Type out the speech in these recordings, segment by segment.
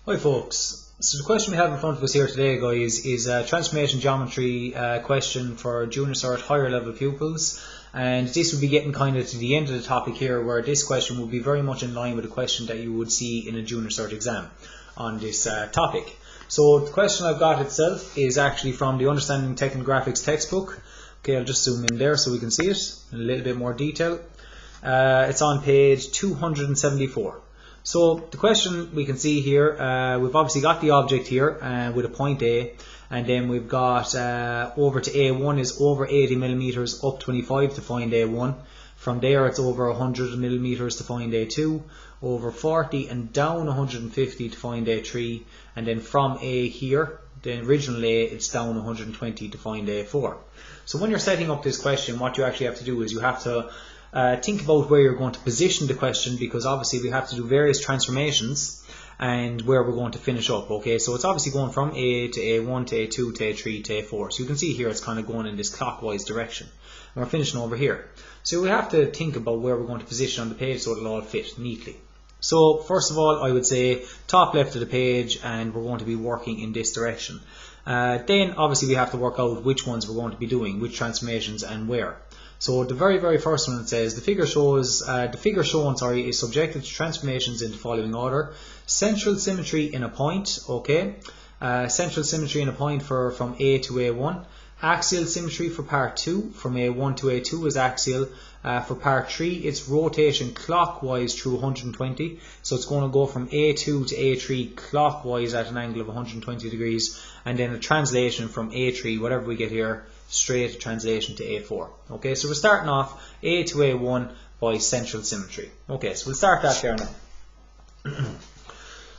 Hi folks, so the question we have in front of us here today, guys, is a transformation geometry question for junior cert higher level pupils, and this will be getting kind of to the end of the topic here, where this question will be very much in line with a question that you would see in a junior cert exam on this topic. So the question I've got itself is actually from the Understanding Technical Graphics textbook. Okay, I'll just zoom in there so we can see it in a little bit more detail. It's on page 274. So the question we can see here, we've obviously got the object here with a point A, and then we've got over to A1 is over 80 millimeters, up 25 to find A1. From there it's over 100 millimeters to find A2, over 40 and down 150 to find A3, and then from A here, the original A, it's down 120 to find A4. So when you're setting up this question, what you actually have to do is you have to think about where you're going to position the question, because obviously we have to do various transformations and where we're going to finish up. Okay, so it's obviously going from A to A1 to A2 to A3 to A4. So you can see here it's kind of going in this clockwise direction. And we're finishing over here. So we have to think about where we're going to position on the page so it'll all fit neatly. So first of all, I would say top left of the page, and we're going to be working in this direction. Then obviously we have to work out which ones we're going to be doing, which transformations and where. So the very first one, it says the figure shown is subjected to transformations in the following order: central symmetry in a point, okay, central symmetry in a point from A to A1, axial symmetry for part 2, from A1 to A2 is axial. For part 3, it's rotation clockwise through 120, so it's going to go from A2 to A3 clockwise at an angle of 120 degrees, and then a translation from A3, whatever we get here, straight translation to A4. Okay, so we're starting off A to A1 by central symmetry. Okay, so we'll start that there now.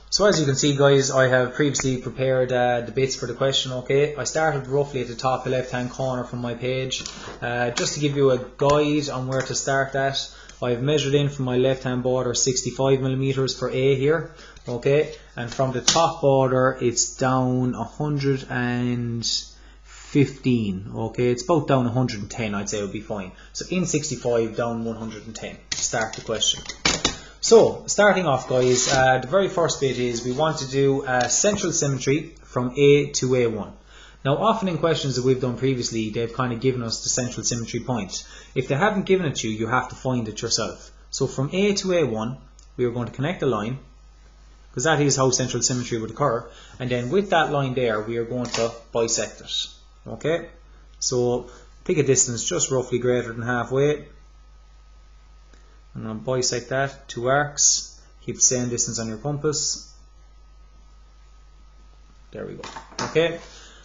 So as you can see, guys, I have previously prepared the bits for the question. Okay, I started roughly at the top left hand corner from my page, just to give you a guide on where to start at. I've measured in from my left hand border 65 millimeters for A here, okay, and from the top border it's down 115, okay, it's about down 110, I'd say would be fine. So in 65 down 110 to start the question. So starting off, guys, the very first bit is we want to do central symmetry from A to A1. Now often in questions that we've done previously, they've kind of given us the central symmetry point. If they haven't given it to you, you have to find it yourself. So from A to A1 we are going to connect a line, because that is how central symmetry would occur, and then with that line there we are going to bisect it. Okay, so pick a distance just roughly greater than halfway. I'm going to bisect that, 2 arcs, keep the same distance on your compass. There we go. Okay,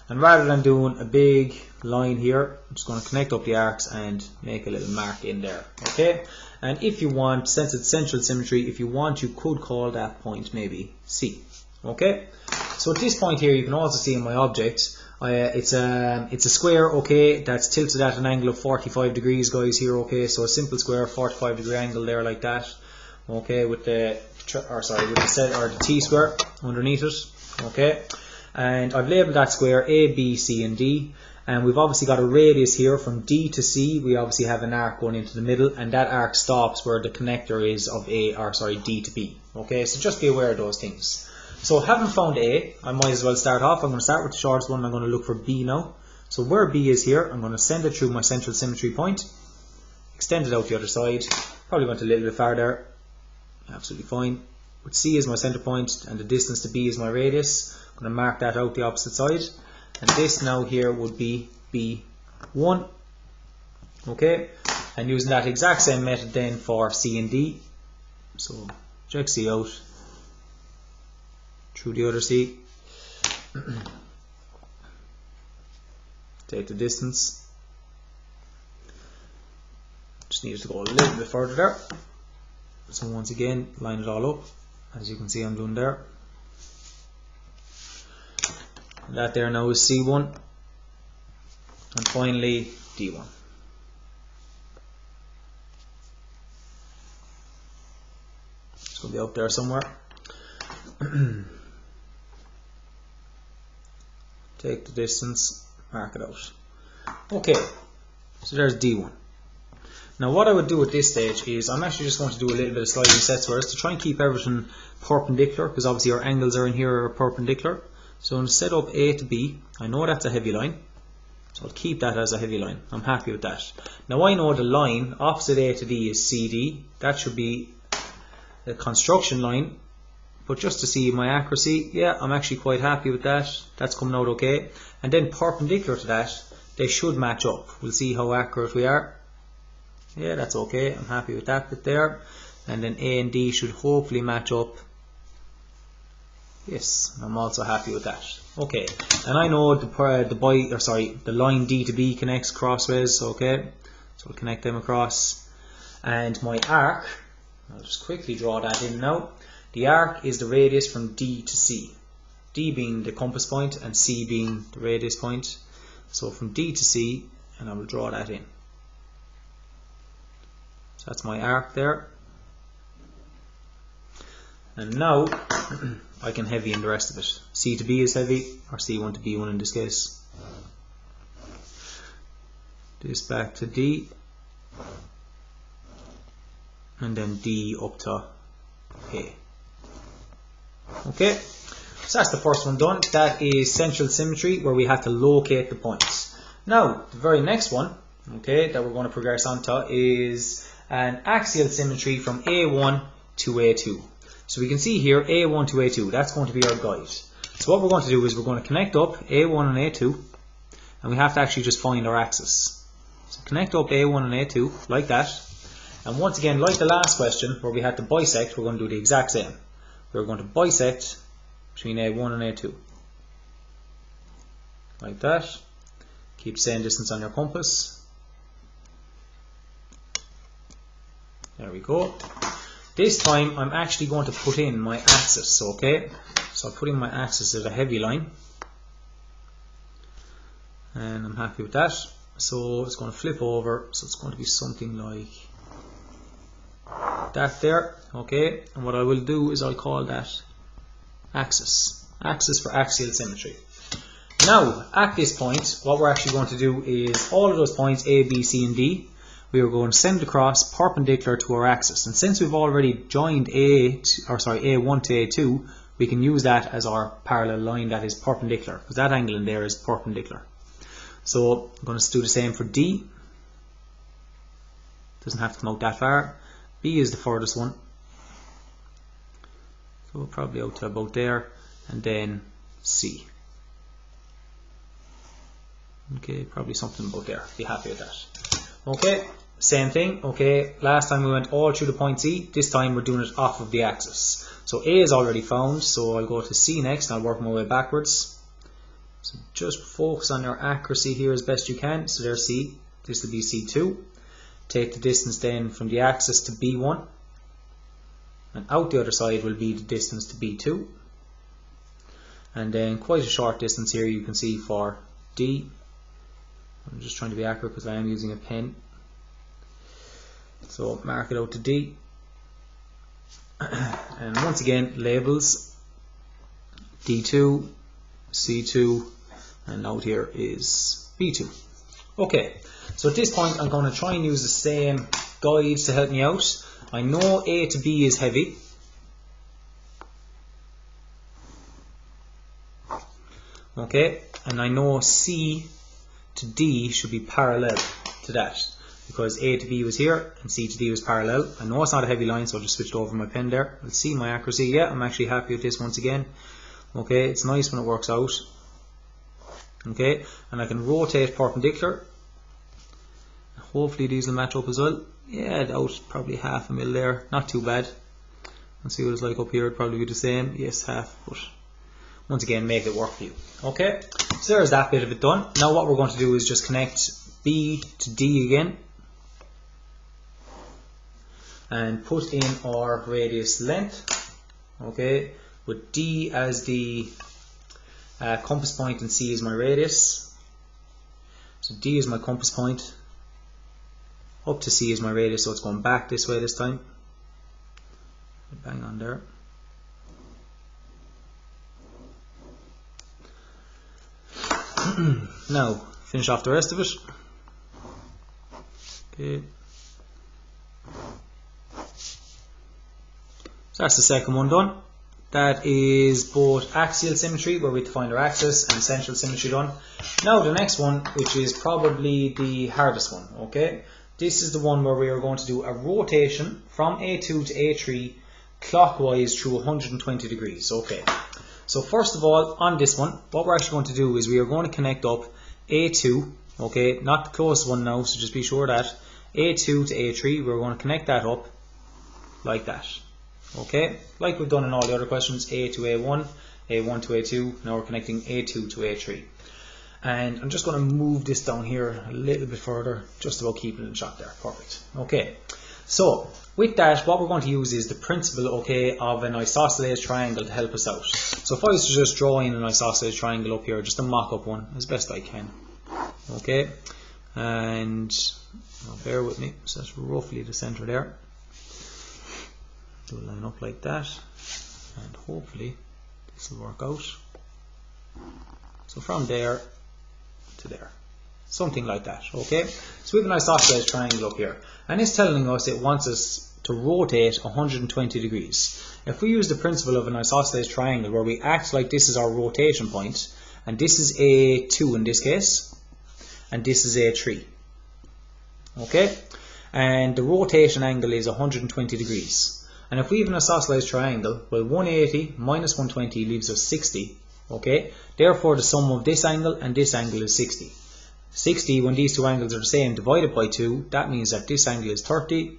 and rather than doing a big line here, I'm just going to connect up the arcs and make a little mark in there. Okay, and if you want, since it's central symmetry, if you want, you could call that point maybe C. Okay, so at this point here you can also see in my object, it's a square, okay, that's tilted at an angle of 45 degrees, guys, here, okay, so a simple square, 45 degree angle there like that, okay, with the T square underneath it, okay, and I've labelled that square A, B, C and D, and we've obviously got a radius here from D to C. We obviously have an arc going into the middle, and that arc stops where the connector is of D to B, okay, so just be aware of those things. So having found A, I might as well start off. I'm going to start with the shortest one. I'm going to look for B now. So where B is here, I'm going to send it through my central symmetry point, extend it out the other side. Probably went a little bit farther. Absolutely fine. But C is my center point, and the distance to B is my radius. I'm going to mark that out the opposite side. And this now here would be B1. Okay. And using that exact same method then for C and D. So check C out through the other C, take the distance, just needed to go a little bit further there, so once again line it all up as you can see I'm doing there. That there now is C1, and finally D1. It's going to be up there somewhere. Take the distance, mark it out. Okay, so there's D1. Now what I would do at this stage is I'm actually just going to do a little bit of sliding set squares to try and keep everything perpendicular, because obviously our angles are in here are perpendicular. So I'm going to set up A to B. I know that's a heavy line, so I'll keep that as a heavy line. I'm happy with that. Now I know the line opposite A to D is CD. That should be the construction line. But just to see my accuracy, yeah, I'm actually quite happy with that. That's coming out okay. And then perpendicular to that, they should match up. We'll see how accurate we are. Yeah, that's okay. I'm happy with that bit there. And then A and D should hopefully match up. Yes, I'm also happy with that. Okay, and I know the line D to B connects crossways. Okay, so we'll connect them across. And my arc, I'll just quickly draw that in now. The arc is the radius from D to C. D being the compass point and C being the radius point. So from D to C, and I will draw that in. So that's my arc there. And now I can heavy in the rest of it. C to B is heavy, or C1 to B1 in this case. This back to D. And then D up to A. Okay, so that's the first one done. That is central symmetry, where we have to locate the points. Now, the very next one, okay, that we're going to progress on to is an axial symmetry from A1 to A2. So we can see here A1 to A2, that's going to be our guide. So what we're going to do is we're going to connect up A1 and A2, and we have to actually just find our axis. So connect up A1 and A2 like that. And once again, like the last question where we had to bisect, we're going to do the exact same. We're going to bisect between A1 and A2. Like that. Keep the same distance on your compass. There we go. This time I'm actually going to put in my axis, okay? So I'll put in my axis as a heavy line. And I'm happy with that. So it's going to flip over, so it's going to be something like that there, okay? And what I will do is I'll call that axis. Axis for axial symmetry. Now, at this point, what we're actually going to do is all of those points A, B, C, and D, we are going to send across perpendicular to our axis. And since we've already joined A1 to A2, we can use that as our parallel line that is perpendicular, because that angle in there is perpendicular. So I'm going to do the same for D. Doesn't have to come out that far. B is the furthest one. So we're probably out to about there. And then C. Okay, probably something about there. Be happy with that. Okay, same thing. Okay, last time we went all through the point C. This time we're doing it off of the axis. So A is already found, so I'll go to C next and I'll work my way backwards. So just focus on your accuracy here as best you can. So there's C. This will be C2. Take the distance then from the axis to B1. And out the other side will be the distance to B2. And then quite a short distance here you can see for D. I'm just trying to be accurate because I am using a pen. So mark it out to D. And once again, labels D2, C2, and out here is B2. Okay, so at this point I'm going to try and use the same guides to help me out. I know A to B is heavy. Okay, and I know C to D should be parallel to that, because A to B was here and C to D was parallel. I know it's not a heavy line, so I'll just switch it over my pen there. Let's see my accuracy. Yeah, I'm actually happy with this once again. Okay, it's nice when it works out. Okay, and I can rotate perpendicular. Hopefully these will match up as well. Yeah, out probably half a mil there. Not too bad. Let's see what it's like up here. It'd probably be the same. Yes, half, but once again, make it work for you. Okay, so there's that bit of it done. Now what we're going to do is just connect B to D again and put in our radius length, okay, with D as the compass point and C is my radius. So D is my compass point, up to C is my radius, so it's going back this way this time. Bang on there. Now, finish off the rest of it. Okay. So that's the second one done. That is both axial symmetry, where we define our axis, and central symmetry done. Now the next one, which is probably the hardest one, okay? This is the one where we are going to do a rotation from A2 to A3 clockwise through 120 degrees, okay? So first of all, on this one, what we're actually going to do is we are going to connect up A2, okay? Not the closest one now, so just be sure that A2 to A3, we're going to connect that up like that. Okay, like we've done in all the other questions, A to A1, A1 to A2, now we're connecting A2 to A3. And I'm just going to move this down here a little bit further, just about keeping it in shot there. Perfect. Okay, so with that, what we're going to use is the principle, okay, of an isosceles triangle to help us out. So if I was to just draw in an isosceles triangle up here, just a mock-up one, as best I can. Okay, and bear with me, so that's roughly the center there. Do a line up like that, and hopefully this will work out. So from there to there, something like that, okay? So we have an isosceles triangle up here, and it's telling us it wants us to rotate 120 degrees. If we use the principle of an isosceles triangle, where we act like this is our rotation point, and this is A2 in this case, and this is A3, okay? And the rotation angle is 120 degrees. And if we have an isosceles triangle, well, 180 minus 120 leaves us 60, okay? Therefore, the sum of this angle and this angle is 60. 60, when these two angles are the same, divided by 2, that means that this angle is 30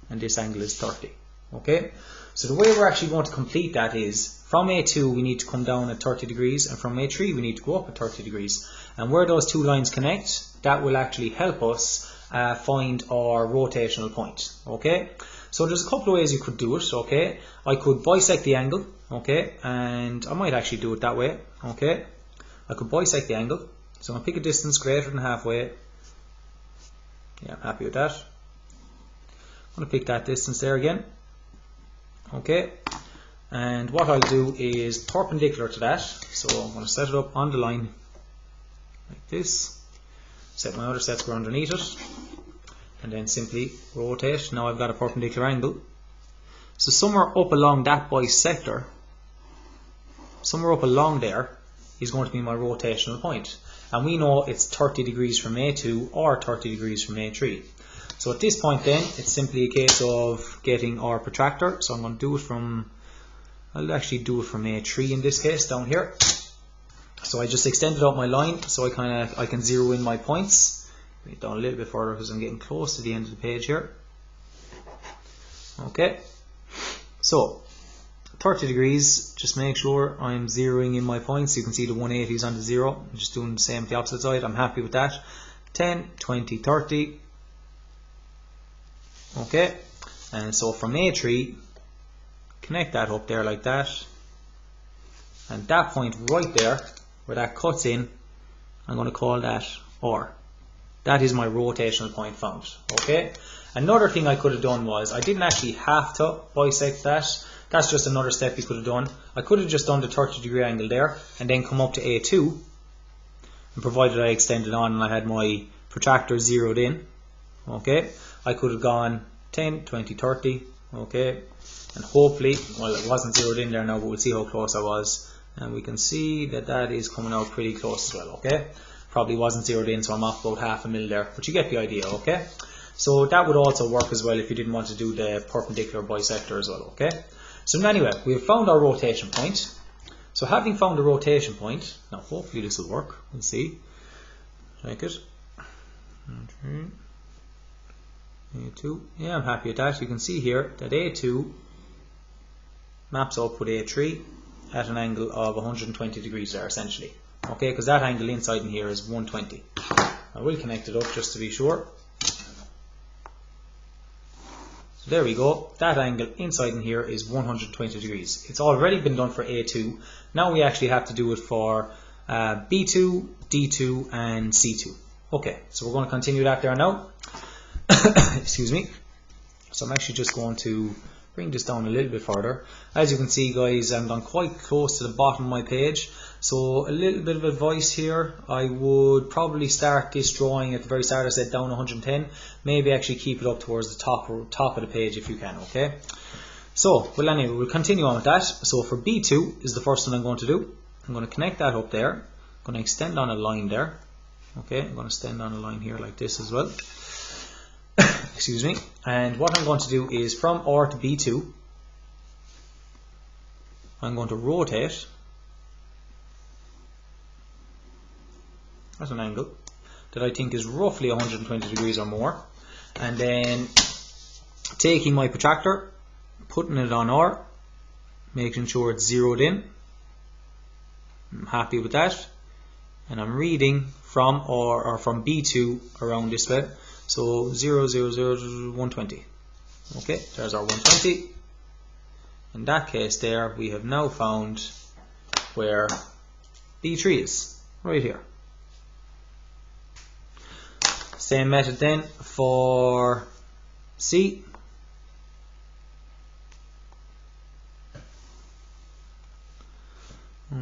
and this angle is 30, okay? So the way we're actually going to complete that is, from A2 we need to come down at 30 degrees, and from A3 we need to go up at 30 degrees. And where those two lines connect, that will actually help us find our rotational point, okay? So there's a couple of ways you could do it, okay? I could bisect the angle, okay? And I might actually do it that way, okay? I could bisect the angle. So I'm going to pick a distance greater than halfway. Yeah, I'm happy with that. I'm going to pick that distance there again, okay? And what I'll do is perpendicular to that. So I'm going to set it up on the line like this. Set my other set square underneath it. And then simply rotate. Now I've got a perpendicular angle. So somewhere up along that bisector, somewhere up along there, is going to be my rotational point. And we know it's 30 degrees from A2 or 30 degrees from A3. So at this point then, it's simply a case of getting our protractor. So I'm going to do it from, I'll actually do it from A3 in this case, down here. So I just extended out my line so I can zero in my points. Bring it down a little bit further because I'm getting close to the end of the page here. Okay, so 30 degrees, just make sure I'm zeroing in my points. You can see the 180 is on the 0. I'm just doing the same with the opposite side. I'm happy with that. 10, 20, 30. Okay, and so from A3, connect that up there like that. And that point right there, where that cuts in, I'm going to call that R. That is my rotational point found, okay? Another thing I could have done was, I didn't actually have to bisect that. That's just another step you could have done. I could have just done the 30 degree angle there, and then come up to A2, and provided I extended on and I had my protractor zeroed in, okay? I could have gone 10, 20, 30, okay? And hopefully, well, it wasn't zeroed in there now, but we'll see how close I was. And we can see that that is coming out pretty close as well, okay? Probably wasn't zeroed in, so I'm off about half a mil there, but you get the idea, okay? So that would also work as well if you didn't want to do the perpendicular bisector as well, okay? So anyway, we have found our rotation point. So having found the rotation point, now hopefully this will work, we'll see. Check it. A2, yeah, I'm happy with that. You can see here that A2 maps up with A3 at an angle of 120 degrees there, essentially. Okay, because that angle inside in here is 120. I will connect it up just to be sure. So there we go. That angle inside in here is 120 degrees. It's already been done for A2. Now we actually have to do it for B2, D2 and C2. Okay, so we're going to continue that there now. Excuse me. So I'm actually just going to bring this down a little bit further. As you can see, guys, I'm gone quite close to the bottom of my page. So a little bit of advice here, I would probably start this drawing at the very start, I said down 110, maybe actually keep it up towards the top of the page if you can, okay? So, well anyway, we'll continue on with that. So for B2 is the first one I'm going to do. I'm going to connect that up there. I'm going to extend on a line there. Okay, I'm going to extend on a line here like this as well. Excuse me. And what I'm going to do is from R to B2, I'm going to rotate at an angle that I think is roughly 120 degrees or more. And then taking my protractor, putting it on R, making sure it's zeroed in. I'm happy with that. And I'm reading from R or from B2 around this way. So 0, 0, 0, 120. Okay, there's our 120. In that case there, we have now found where B3 is, right here. Same method then for C.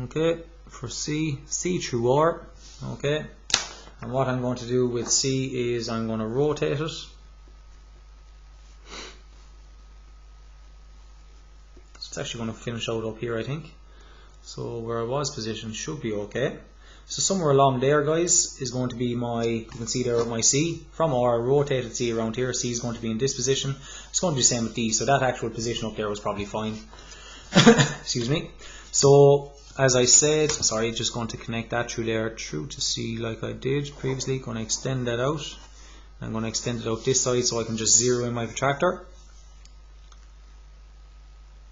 Okay, for C through R. Okay, and what I'm going to do with C is I'm going to rotate it. It's actually going to finish out up here, I think. So where I was positioned should be okay. So somewhere along there, guys, is going to be my, you can see there my C. From R, I rotated C around here. C is going to be in this position. It's going to be the same with D. So that actual position up there was probably fine. Excuse me. So as I said, sorry, just going to connect that through there, through to C like I did previously. Going to extend that out. I'm going to extend it out this side so I can just zero in my protractor.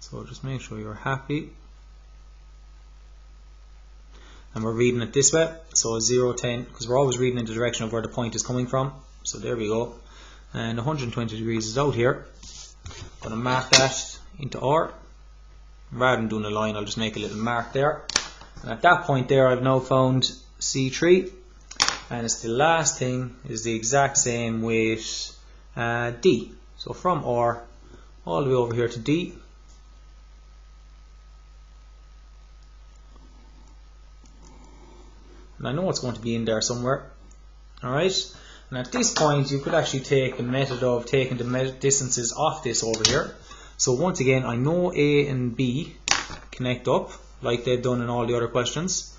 So just make sure you're happy. And we're reading it this way, so 0, 10, because we're always reading in the direction of where the point is coming from. So there we go. And 120 degrees is out here. I'm going to mark that into R. Rather than doing a line, I'll just make a little mark there. And at that point there, I've now found C3. And it's the last thing is the exact same with D. So from R all the way over here to D. And I know it's going to be in there somewhere. Alright, and at this point you could actually take the method of taking the distances off this over here. So once again, I know A and B connect up like they've done in all the other questions.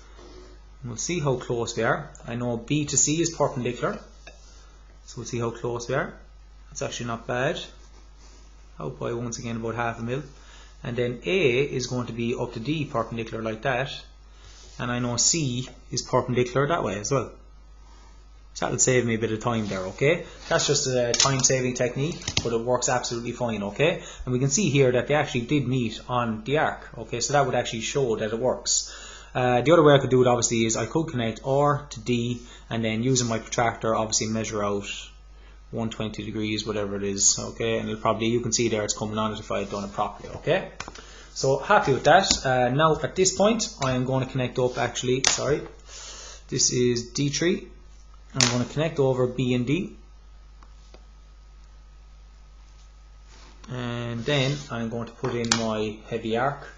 And we'll see how close we are. I know B to C is perpendicular. So we'll see how close we are. That's actually not bad. Out by once again about half a mil. And then A is going to be up to D perpendicular like that. And I know C is perpendicular that way as well. So that'll save me a bit of time there, okay? That's just a time-saving technique, but it works absolutely fine, okay? And we can see here that they actually did meet on the arc, okay? So that would actually show that it works. The other way I could do it, obviously, is I could connect R to D, and then using my protractor, obviously measure out 120 degrees, whatever it is, okay? And it'll probably, you can see there it's coming on it if I had done it properly, okay? So happy with that. Now at this point I am going to connect up actually, sorry, this is D3. I'm going to connect over B and D. And then I'm going to put in my heavy arc.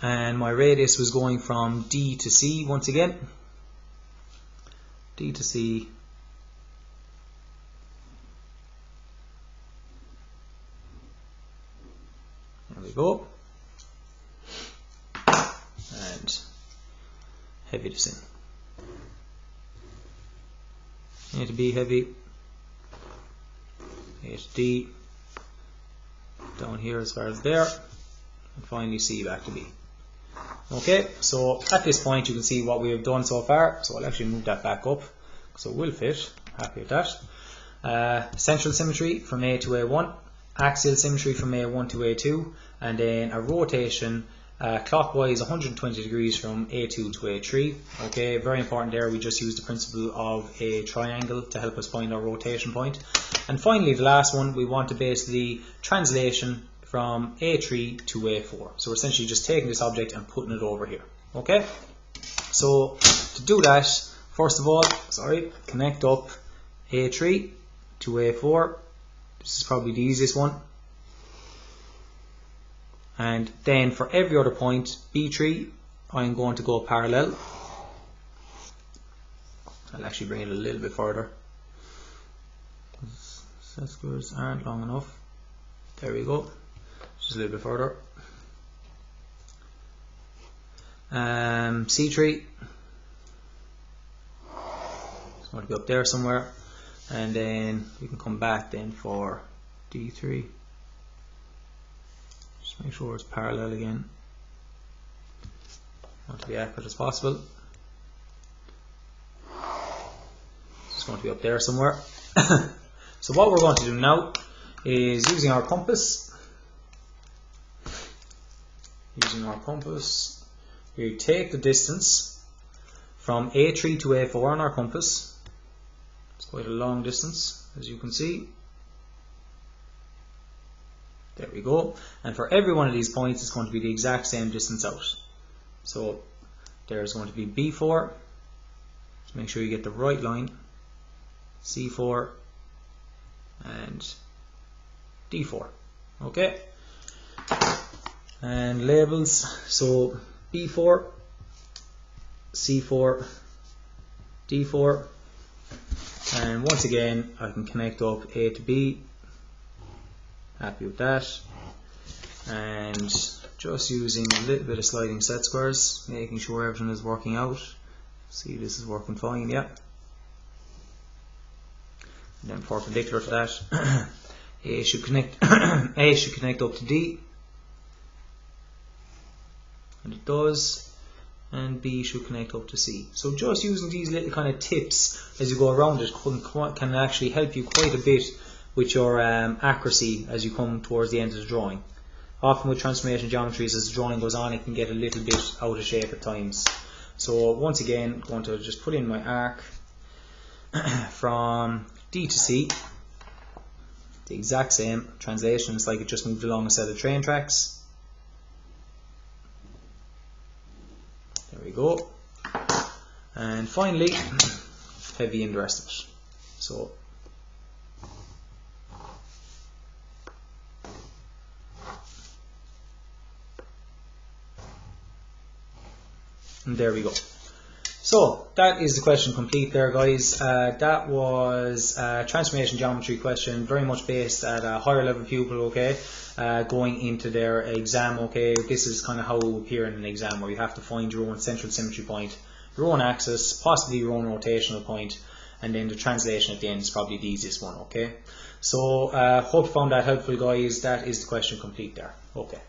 And my radius was going from D to C once again. D to C. There we go. And heavy to C. A to B heavy. A to D. Down here as far as there. And finally C back to B. Okay, so at this point you can see what we have done so far. So I'll actually move that back up. So it will fit. Happy with that. Central symmetry from A to A1. Axial symmetry from A1 to A2, and then a rotation clockwise 120 degrees from A2 to A3. Okay, very important there, we just use the principle of a triangle to help us find our rotation point. And finally the last one, we want to basically translation from A3 to A4. So we're essentially just taking this object and putting it over here. Okay, so to do that, first of all, connect up A3 to A4. This is probably the easiest one. And then for every other point, B3, I'm going to go parallel. I'll actually bring it a little bit further. set squares aren't long enough. There we go. Just a little bit further. C3. It's going to be up there somewhere. And then we can come back then for D3. Just make sure it's parallel again. Want to be accurate as possible. It's going to be up there somewhere. So what we're going to do now is using our compass. We take the distance from A3 to A4 on our compass. It's quite a long distance, as you can see. There we go. And for every one of these points, it's going to be the exact same distance out. So there's going to be B4. Just make sure you get the right line. C4 and D4. Okay. And labels. So B4, C4, D4. And once again, I can connect up A to B. Happy with that. And just using a little bit of sliding set squares, making sure everything is working out. See, this is working fine, yeah. And then perpendicular to that, A should connect A should connect up to D. And it does. And B should connect up to C. So just using these little kind of tips as you go around it can actually help you quite a bit with your accuracy as you come towards the end of the drawing. Often with transformation geometries, as the drawing goes on, it can get a little bit out of shape at times. So once again, I'm going to just put in my arc from D to C. The exact same translation, it's like it just moved along a set of train tracks. There we go. And finally, heavy in the rest of it. So and there we go. So that is the question complete there, guys. That was a transformation geometry question, very much based at a higher level pupil, okay, going into their exam, okay. This is kind of how it will appear in an exam, where you have to find your own central symmetry point, your own axis, possibly your own rotational point, and then the translation at the end is probably the easiest one, okay. So hope you found that helpful, guys. That is the question complete there. Okay.